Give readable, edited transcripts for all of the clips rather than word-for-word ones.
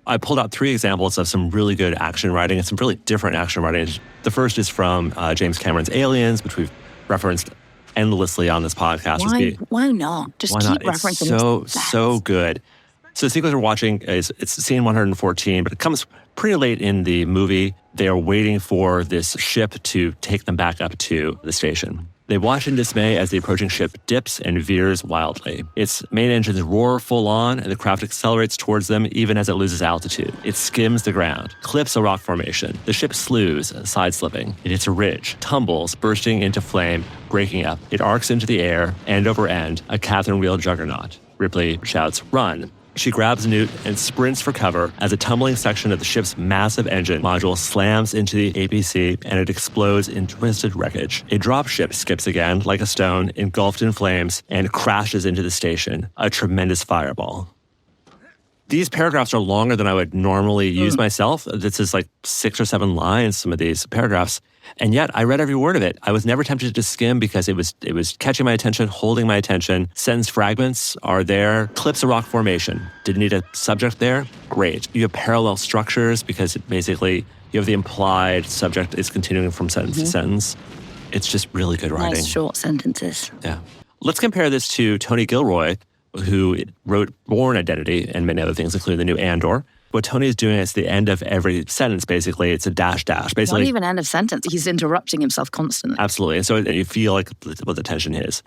I pulled out 3 examples of some really good action writing and some really different action writing. The first is from James Cameron's Aliens, which we've referenced endlessly on this podcast. Why not? Just keep referencing it. So good. So the sequence we're watching it's scene 114, but it comes pretty late in the movie. They are waiting for this ship to take them back up to the station. They watch in dismay as the approaching ship dips and veers wildly. Its main engines roar full on, and the craft accelerates towards them even as it loses altitude. It skims the ground, clips a rock formation. The ship slews, side-slipping. It hits a ridge, tumbles, bursting into flame, breaking up. It arcs into the air, end over end, a Catherine wheel juggernaut. Ripley shouts, "Run!" She grabs Newt and sprints for cover as a tumbling section of the ship's massive engine module slams into the APC and it explodes in twisted wreckage. A dropship skips again, like a stone, engulfed in flames, and crashes into the station, a tremendous fireball. These paragraphs are longer than I would normally use myself. This is like 6 or 7 lines, some of these paragraphs. And yet I read every word of it. I was never tempted to skim because it was catching my attention, holding my attention. Sentence fragments are there. Clips a rock formation. Didn't need a subject there? Great. You have parallel structures because basically you have the implied subject is continuing from sentence to sentence. It's just really good writing. Nice short sentences. Yeah. Let's compare this to Tony Gilroy, who wrote Bourne Identity and many other things, including the new Andor. What Tony is doing is the end of every sentence, basically. It's a dash. Basically, not even end of sentence. He's interrupting himself constantly. Absolutely. And so you feel like what the tension is.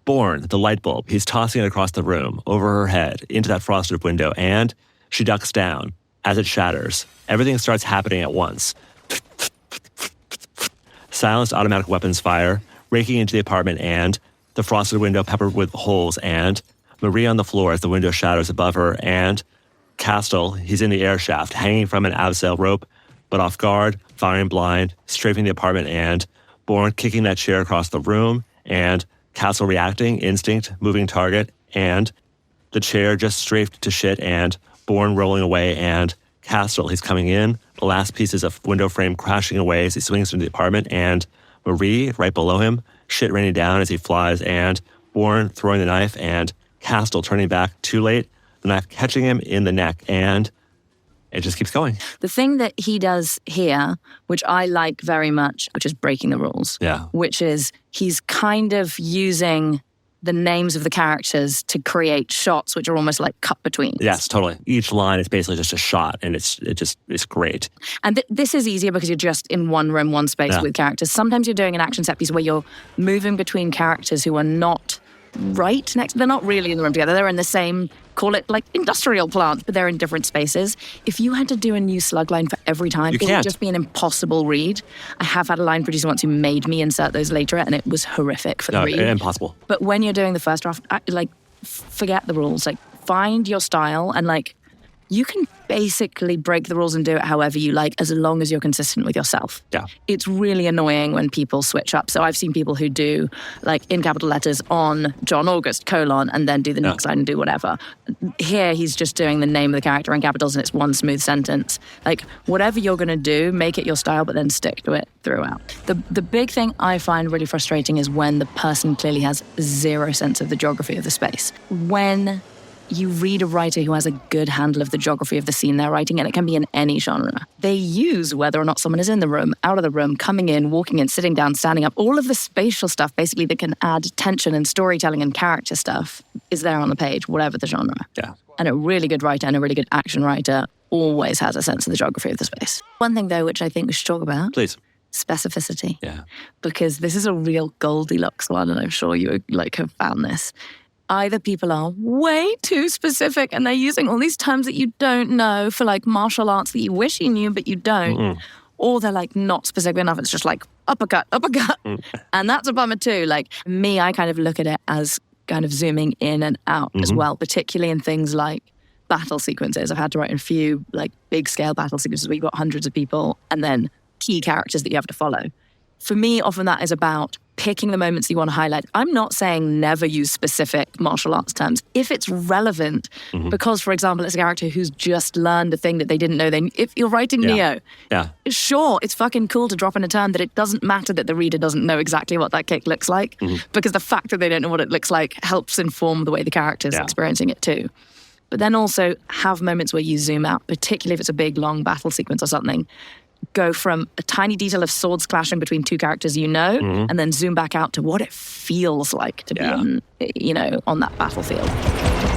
Bourne, the light bulb. He's tossing it across the room, over her head, into that frosted window, and she ducks down. As it shatters, everything starts happening at once. Silenced automatic weapons fire, raking into the apartment, and the frosted window peppered with holes, and Marie on the floor as the window shadows above her, and Castle, he's in the air shaft, hanging from an abseil rope, but off guard, firing blind, strafing the apartment, and Bourne kicking that chair across the room, and Castle reacting, instinct, moving target, and the chair just strafed to shit, and Bourne rolling away, and Castle, he's coming in, the last pieces of window frame crashing away as he swings into the apartment, and Marie right below him, shit raining down as he flies, and Bourne throwing the knife, and Castle turning back too late, the knife catching him in the neck, and it just keeps going. The thing that he does here, which I like very much, which is breaking the rules. Yeah. Which is he's kind of using the names of the characters to create shots which are almost like cut between. Yes, totally. Each line is basically just a shot, and it's great. And this is easier because you're just in one room, one space with characters. Sometimes you're doing an action set piece where you're moving between characters who are not right next. They're not really in the room together. They're in the same, call it like industrial plant, but they're in different spaces. If you had to do a new slug line for every time, it would just be an impossible read. I have had a line producer once who made me insert those later, and it was horrific for the read. Impossible. But when you're doing the first draft, forget the rules. Find your style, and you can basically break the rules and do it however you like, as long as you're consistent with yourself. Yeah. It's really annoying when people switch up. So I've seen people who do, in capital letters, on John August, : and then do the next line and do whatever. Here, he's just doing the name of the character in capitals, and it's one smooth sentence. Whatever you're going to do, make it your style, but then stick to it throughout. The big thing I find really frustrating is when the person clearly has zero sense of the geography of the space. When you read a writer who has a good handle of the geography of the scene they're writing, and it can be in any genre. They use whether or not someone is in the room, out of the room, coming in, walking in, sitting down, standing up. All of the spatial stuff, basically, that can add tension and storytelling and character stuff is there on the page, whatever the genre. Yeah. And a really good writer and a really good action writer always has a sense of the geography of the space. One thing, though, which I think we should talk about. Please. Specificity. Yeah. Because this is a real Goldilocks one, and I'm sure you have found this. Either people are way too specific and they're using all these terms that you don't know for martial arts that you wish you knew but you don't, or they're not specific enough. It's just uppercut. And that's a bummer too. Me, I kind of look at it as kind of zooming in and out as well, particularly in things like battle sequences. I've had to write a few big scale battle sequences where you've got hundreds of people and then key characters that you have to follow. For me, often that is about picking the moments you want to highlight. I'm not saying never use specific martial arts terms if it's relevant, because, for example, it's a character who's just learned a thing that they didn't know. If you're writing Neo, sure, it's fucking cool to drop in a term that it doesn't matter that the reader doesn't know exactly what that kick looks like, because the fact that they don't know what it looks like helps inform the way the character's experiencing it too. but then also have moments where you zoom out, particularly if it's a big, long battle sequence or something. Go from a tiny detail of swords clashing between two characters Mm-hmm. and then zoom back out to what it feels like to be on that battlefield.